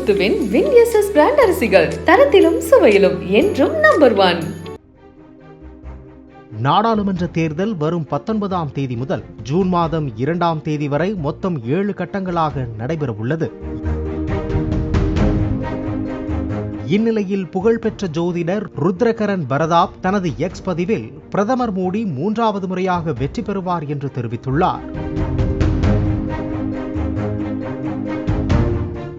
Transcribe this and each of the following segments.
முத்துவின் வின்எஸ்எஸ் brand அரிசிகள் தரத்திலும் சுவையிலும் என்றும் number 1. நாடாளுமன்ற தேர்தல் வரும் 19ஆம் தேதி முதல் ஜூன் மாதம் 2ஆம் தேதி வரை மொத்தம் 7 கட்டங்களாக நடைபெறவுள்ளது. இந்நிலையில் புகழ்பெற்ற ஜோதிடர் ருத்ரகரன் பரதாப் தனது எக்ஸ் பதிவில் பிரதமர் மோடி 3வது முறையாக வெற்றி பெறுவார் என்று தெரிவித்துள்ளார்.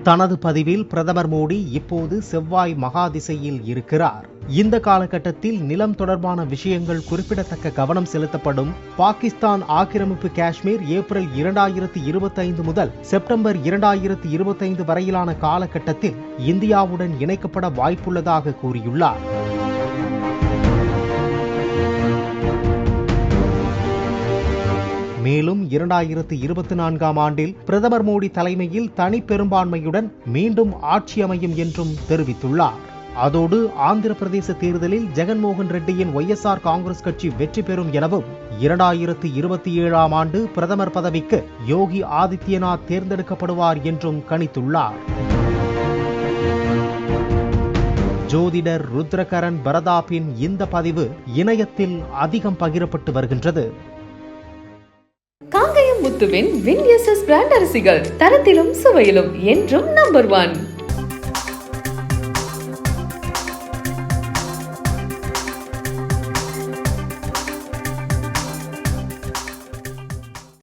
தனது பதிவில் பிரதமர் மோடி இப்போது செவ்வாய் மகா திசையில் இருக்கிறார். இந்த காலகட்டத்தில் நிலம் தொடர்பான விஷயங்கள் குறிப்பிடத்தக்க கவனம் செலுத்தப்படும். பாகிஸ்தான் ஆக்கிரமிப்பு காஷ்மீர் ஏப்ரல் 2025 முதல் செப்டம்பர் 2025 வரையிலான காலகட்டத்தில் இந்தியாவுடன் இணைக்கப்பட வாய்ப்புள்ளதாக கூறியுள்ளார். மேலும் 2024ஆம் ஆண்டில் பிரதமர் மோடி தலைமையில் தனி பெரும்பான்மையுடன் மீண்டும் ஆட்சி அமையும் என்றும் தெரிவித்துள்ளார். அதோடு ஆந்திர பிரதேச தேர்தலில் ஜெகன்மோகன் ரெட்டியின் ஒய்எஸ்ஆர் காங்கிரஸ் கட்சி வெற்றி பெறும் எனவும் 2027ஆம் ஆண்டு பிரதமர் பதவிக்கு யோகி ஆதித்யநாத் தேர்ந்தெடுக்கப்படுவார் என்றும் கணித்துள்ளார். ஜோதிடர் ருத்ரகரன் பரதாப்பின் இந்த பதிவு இணையத்தில் அதிகம் பகிரப்பட்டு வருகின்றது. காங்கயம் முத்துவின் வின்எஸ்எஸ் பிராண்ட் அரிசிகள் தரத்திலும் சுவையிலும் என்றும் நம்பர் 1.